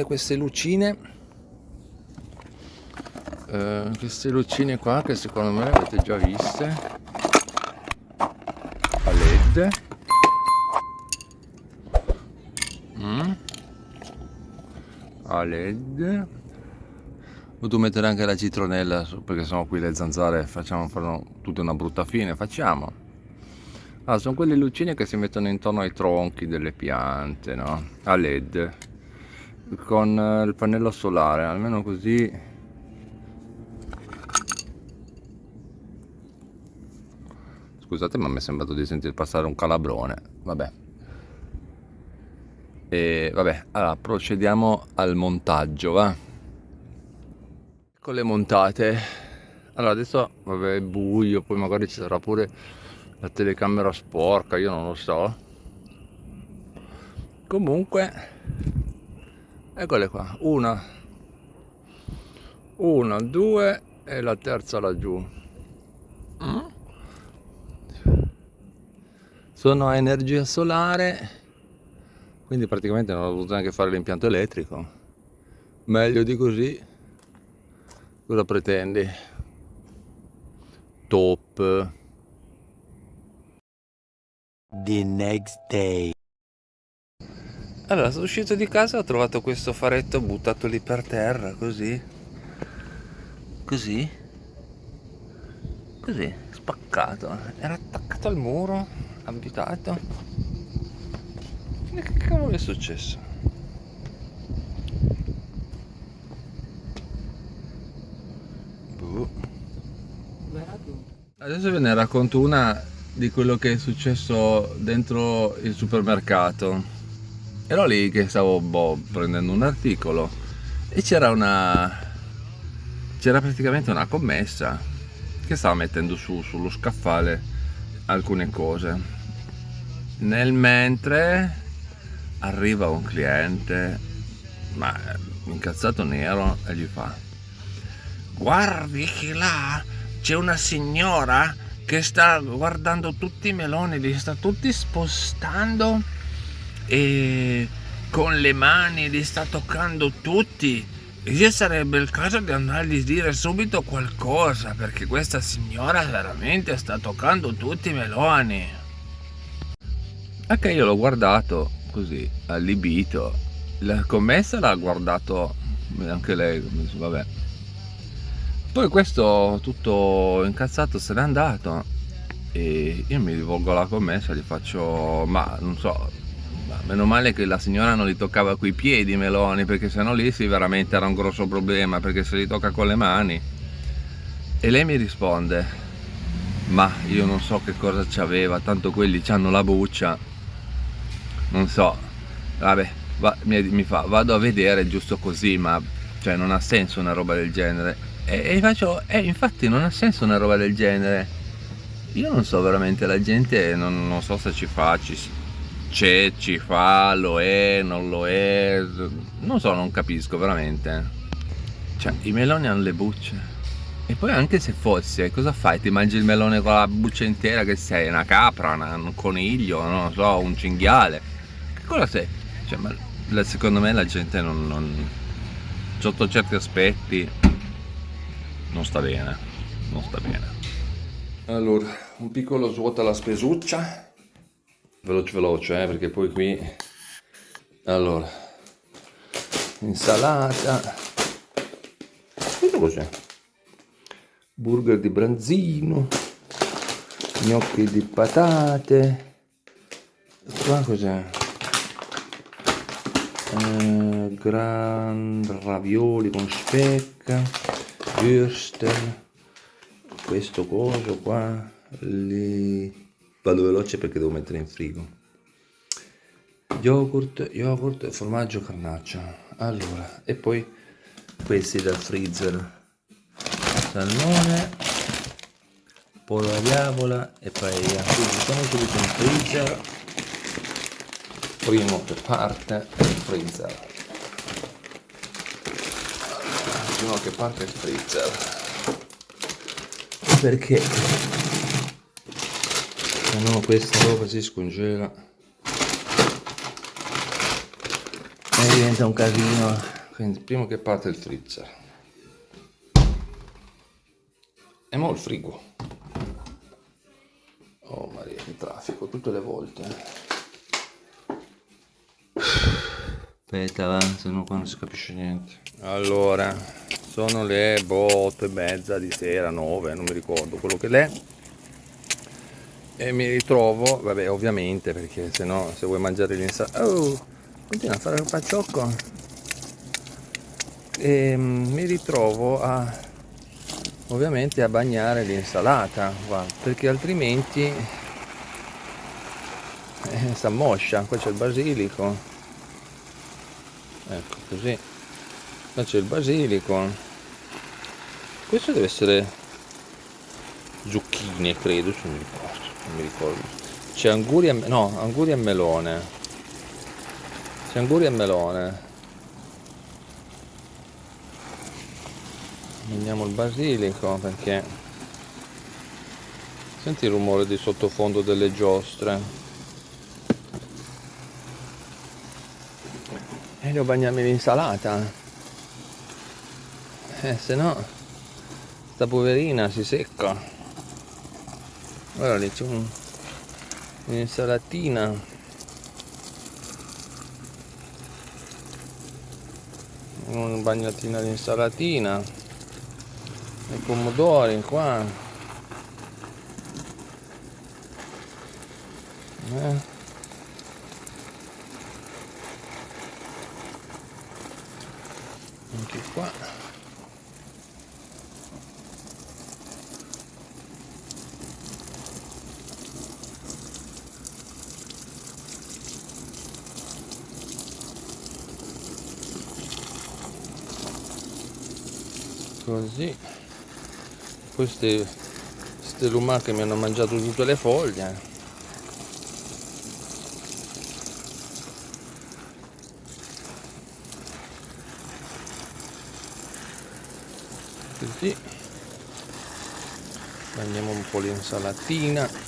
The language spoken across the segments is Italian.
queste lucine qua, che secondo me le avete già viste, a LED. A LED. Ho dovuto mettere anche la citronella perché sennò qui le zanzare fanno tutta una brutta fine. Facciamo. Ah, sono quelle lucine che si mettono intorno ai tronchi delle piante, no? A LED, con il pannello solare, almeno così. Scusate, ma mi è sembrato di sentire passare un calabrone. Vabbè. E vabbè, allora procediamo al montaggio, va? Con le montate. Allora adesso vabbè, è buio, poi magari ci sarà pure la telecamera sporca, io non lo so. Comunque, eccole qua, una, due e la terza laggiù. Sono a energia solare, quindi praticamente non ho dovuto neanche fare l'impianto elettrico. Meglio di così. Cosa pretendi? Top. The next day. Allora, sono uscito di casa e ho trovato questo faretto buttato lì per terra, così, spaccato. Era attaccato al muro, abitato. E che cavolo è successo? Boh. Adesso ve ne racconto una di quello che è successo dentro il supermercato. Ero lì che stavo prendendo un articolo e c'era praticamente una commessa che stava mettendo sullo scaffale alcune cose. Nel mentre arriva un cliente, ma incazzato nero, e gli fa: guardi che là c'è una signora che sta guardando tutti i meloni, li sta tutti spostando e con le mani li sta toccando tutti. E sarebbe il caso di andargli a dire subito qualcosa, perché questa signora veramente sta toccando tutti i meloni. Anche io l'ho guardato così, allibito. La commessa l'ha guardato anche lei, vabbè. Poi questo tutto incazzato se n'è andato e io mi rivolgo alla commessa e gli faccio: ma non so, ma meno male che la signora non li toccava coi piedi i meloni, perché sennò lì sì veramente era un grosso problema, perché se li tocca con le mani. E lei mi risponde: ma io non so che cosa c'aveva, tanto quelli c'hanno la buccia, non so, vabbè, mi fa: vado a vedere giusto così, ma cioè non ha senso una roba del genere. E faccio: infatti non ha senso una roba del genere. Io non so veramente, la gente non so se ci fa, ci fa, lo è, non lo è, non so, non capisco veramente. Cioè, i meloni hanno le bucce. E poi anche se fosse, cosa fai? Ti mangi il melone con la buccia intera? Che sei? Una capra, un coniglio, non lo so, un cinghiale? Che cosa sei? Cioè, ma secondo me la gente non sotto certi aspetti non sta bene, non sta bene. Allora, un piccolo svuota alla spesuccia, veloce, perché poi qui, allora, insalata, questo cos'è? Burger di branzino, gnocchi di patate, qua cos'è? Gran ravioli con specca, würstel, questo coso qua, lì vado veloce perché devo mettere in frigo, yogurt e formaggio carnaccio. Allora, e poi questi dal freezer, salmone, pollo alla diavola e paella. Quindi mettiamo subito in freezer, primo che parte è il freezer. Primo che parte il freezer, perché se no questa roba si scongela e diventa un casino. Quindi prima che parte il freezer e mo' il frigo. Oh Maria, che traffico tutte le volte. Aspetta, va, se no qua non si capisce niente. Allora, sono le 8:30 di sera, 9, non mi ricordo quello che l'è. E mi ritrovo, vabbè, ovviamente, perché se no, se vuoi mangiare l'insalata... Oh, continua a fare il paciocco. E mi ritrovo ovviamente a bagnare l'insalata, guarda, perché altrimenti si ammoscia. Qua c'è il basilico, ecco così, qua c'è il basilico, questo deve essere zucchine, credo, se non mi ricordo. C'è anguri anguri e melone, c'è anguri e melone. Mandiamo il basilico perché senti il rumore di sottofondo delle giostre. E devo bagnarmi l'insalata, se no sta poverina si secca. Allora lì c'è un'insalatina, una bagnatina di insalatina, i pomodori qua. Anche qua. Così. Queste lumache mi hanno mangiato tutte le foglie. Così prendiamo un po' l'insalatina,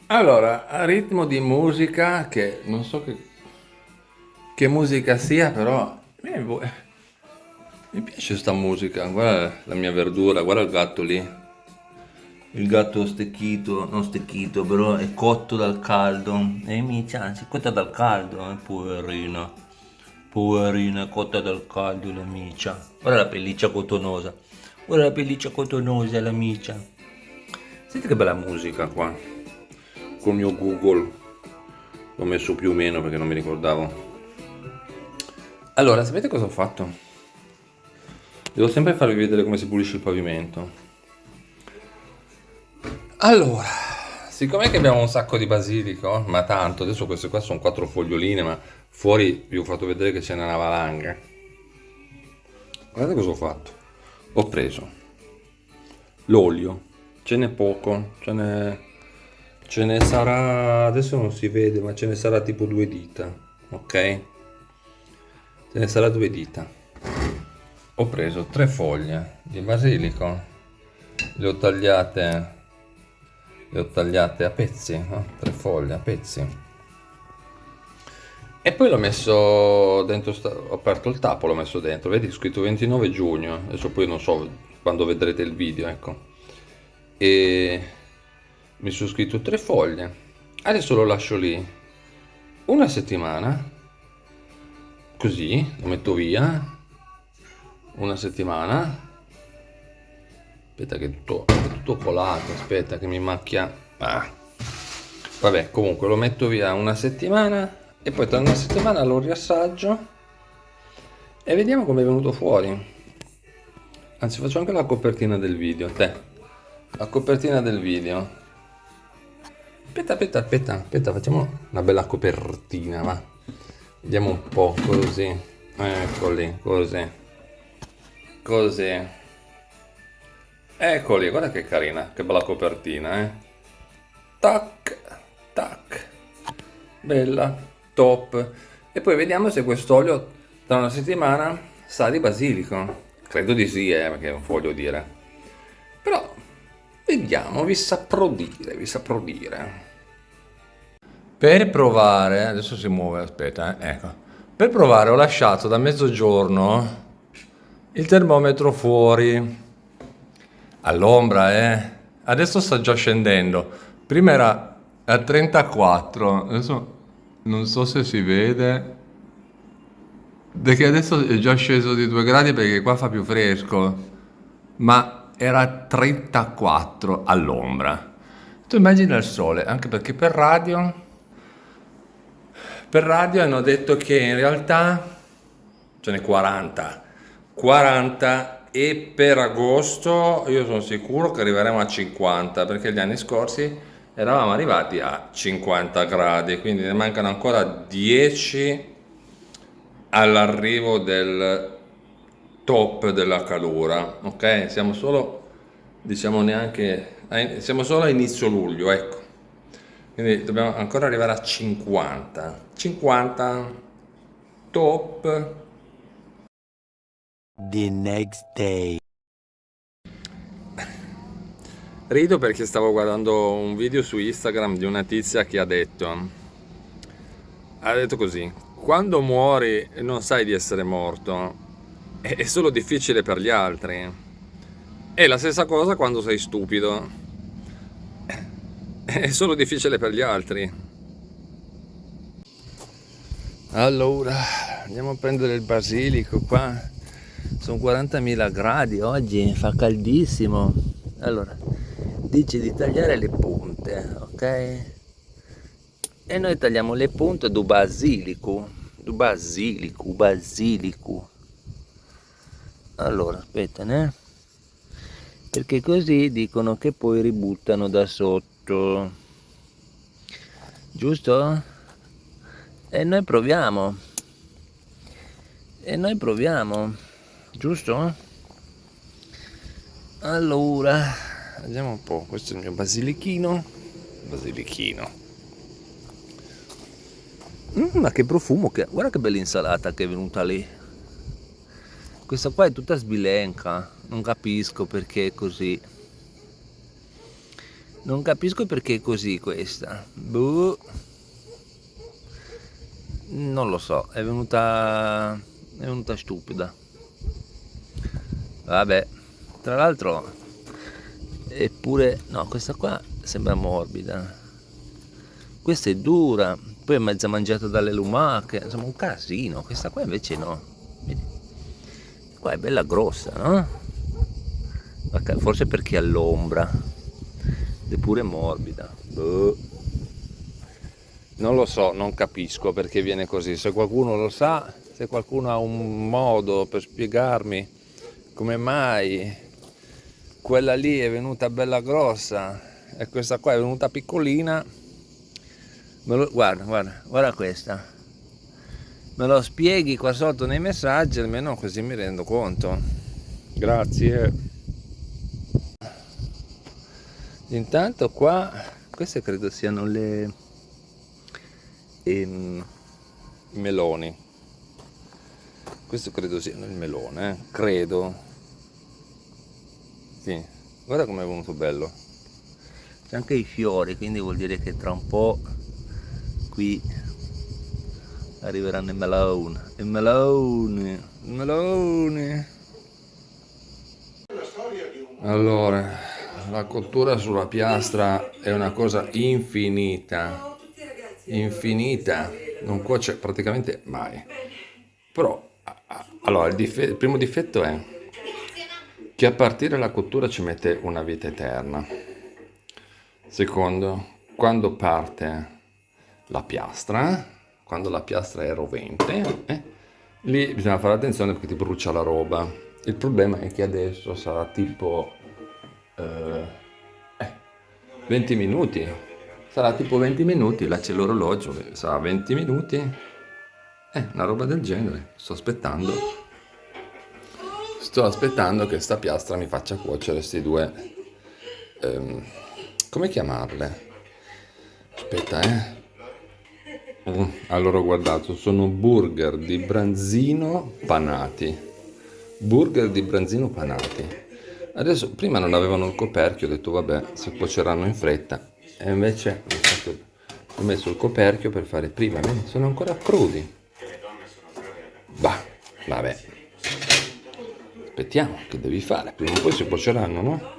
allora a ritmo di musica che non so che musica sia, però mi piace sta musica. Guarda la mia verdura, guarda il gatto lì. Il gatto stecchito, non stecchito, però è cotto dal caldo. E mi si è cotta dal caldo, poverina. Poverina, è cotta dal caldo la micia. Guarda la pelliccia cotonosa. Guarda la pelliccia cotonosa, la micia. Senti che bella musica qua. Col mio Google. L'ho messo più o meno perché non mi ricordavo. Allora, sapete cosa ho fatto? Devo sempre farvi vedere come si pulisce il pavimento. Allora, siccome che abbiamo un sacco di basilico, ma tanto, adesso queste qua sono 4 foglioline, ma fuori vi ho fatto vedere che c'è una valanga. Guardate cosa ho fatto. Ho preso l'olio, ce n'è poco, ce ne sarà, adesso non si vede, ma ce ne sarà tipo 2 dita, ok? Ce ne sarà 2 dita. Ho preso 3 foglie di basilico, le ho tagliate a pezzi, no? 3 foglie a pezzi. E poi l'ho messo dentro, ho aperto il tappo, l'ho messo dentro, vedi, scritto 29 giugno, adesso poi non so quando vedrete il video, ecco. E mi sono scritto 3 foglie. Adesso lo lascio lì una settimana, così lo metto via una settimana. Aspetta che è tutto colato, aspetta che mi macchia. Vabbè, comunque lo metto via una settimana e poi tra una settimana lo riassaggio e vediamo come è venuto fuori. Anzi, faccio anche la copertina del video, la copertina del video. Aspetta, facciamo una bella copertina, va. Vediamo un po' così. Eccoli, così. Eccoli, guarda che carina, che bella copertina, tac, tac, bella, top. E poi vediamo se quest'olio tra una settimana sa di basilico. Credo di sì, perché non voglio dire. Però vediamo, vi saprò dire, vi saprò dire. Per provare, adesso si muove, aspetta, ecco. Per provare ho lasciato da mezzogiorno il termometro fuori, all'ombra, Adesso sta già scendendo. Prima era a 34, adesso non so se si vede. Perché adesso è già sceso di 2 gradi perché qua fa più fresco. Ma era a 34 all'ombra. Tu immagina il sole, anche perché per radio hanno detto che in realtà ce n'è 40. 40 e per agosto io sono sicuro che arriveremo a 50 perché gli anni scorsi eravamo arrivati a 50 gradi, quindi ne mancano ancora 10 all'arrivo del top della calura, ok? Siamo solo, diciamo siamo solo a inizio luglio, ecco. Quindi dobbiamo ancora arrivare a 50. 50 top. The next day. Rido perché stavo guardando un video su Instagram di una tizia che ha detto così: quando muori e non sai di essere morto, è solo difficile per gli altri. È la stessa cosa quando sei stupido, è solo difficile per gli altri. Allora, andiamo a prendere il basilico qua. Sono 40.000 gradi oggi, fa caldissimo. Allora, dice di tagliare le punte, ok? E noi tagliamo le punte do basilico. Basilico. Allora, aspetta, né? Perché così dicono che poi ributtano da sotto. Giusto? E noi proviamo. Giusto? Allora, vediamo un po'. Questo è il mio basilichino. Ma che profumo che... Guarda che bella insalata che è venuta lì. Questa qua è tutta sbilenca. Non capisco perché è così. Questa. Boh. Non lo so, è venuta stupida. Vabbè, tra l'altro eppure no, questa qua sembra morbida. Questa è dura, poi è mezza mangiata dalle lumache, insomma un casino. Questa qua invece no. Vedi? Qua è bella grossa, no? Forse perché è all'ombra. Ed è pure morbida. Boh. Non lo so, non capisco perché viene così. Se qualcuno lo sa, se qualcuno ha un modo per spiegarmi come mai quella lì è venuta bella grossa e questa qua è venuta piccolina, guarda questa. Me lo spieghi qua sotto nei messaggi, almeno così mi rendo conto. Grazie. Intanto qua, queste credo siano le meloni. Questo credo siano il melone, credo. Sì, guarda com'è venuto bello. C'è anche i fiori, quindi vuol dire che tra un po' qui arriveranno i meloni. Allora, la cottura sulla piastra è una cosa infinita, non cuoce praticamente mai. Però, allora, il primo difetto è che a partire dalla cottura ci mette una vita eterna. Secondo, quando parte la piastra, quando la piastra è rovente, lì bisogna fare attenzione perché ti brucia la roba. Il problema è che adesso sarà tipo 20 minuti. Sarà tipo 20 minuti, là c'è l'orologio, sarà 20 minuti. Una roba del genere. Sto aspettando che sta piastra mi faccia cuocere questi due, come chiamarle? Aspetta, Allora ho guardato, sono burger di branzino panati. Burger di branzino panati. Adesso, prima non avevano il coperchio, ho detto vabbè, si cuoceranno in fretta. E invece ho messo il coperchio per fare prima. Vedi, sono ancora crudi. Bah, vabbè. Aspettiamo, che devi fare? Prima o poi si cuoceranno, no?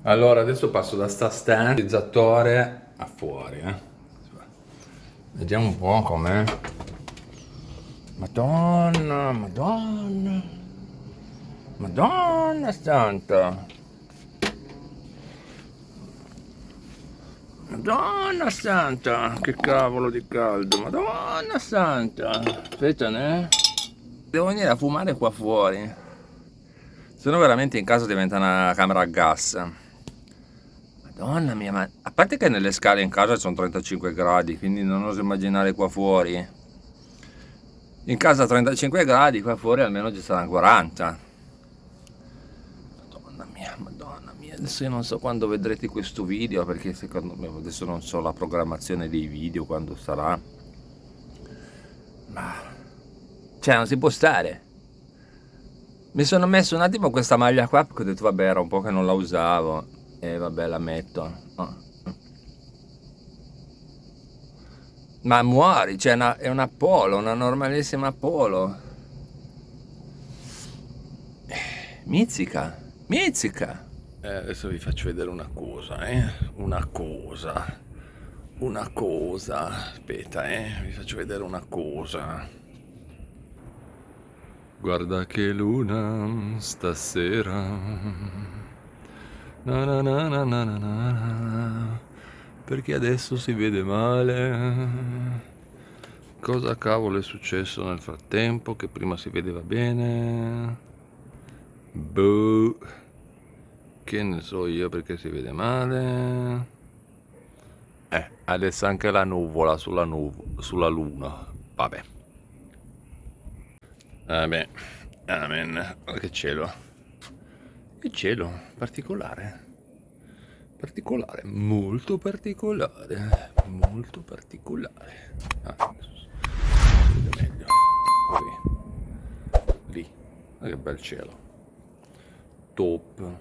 Allora, adesso passo da sta stendizzatore a fuori, Vediamo un po' com'è. Madonna, Madonna. Madonna santa. Madonna santa, che cavolo di caldo. Madonna santa. Aspetta, ne? Devo venire a fumare qua fuori. Se no veramente in casa diventa una camera a gas. Madonna mia, ma a parte che nelle scale in casa sono 35 gradi, quindi non oso immaginare qua fuori. In casa 35 gradi, qua fuori almeno ci saranno 40. Madonna mia, adesso io non so quando vedrete questo video, perché secondo me adesso non so la programmazione dei video quando sarà. Ma cioè non si può stare. Mi sono messo un attimo questa maglia qua perché ho detto vabbè, era un po' che non la usavo. E vabbè, la metto. Ma muori, cioè è una polo, una normalissima polo. Mizzica, mizzica. Adesso vi faccio vedere una cosa, Una cosa. Aspetta, vi faccio vedere una cosa. Guarda che luna stasera. Na na na na na na na. Perché adesso si vede male. Cosa cavolo è successo nel frattempo? Che prima si vedeva bene. Boh. Che ne so io perché si vede male. Adesso anche la nuvola sulla luna. Vabbè. Vabbè. Amen. Guarda che cielo. Che cielo particolare. Particolare, molto particolare. Molto particolare. Adesso si vede meglio. Qui. Lì. Guarda che bel cielo. Top.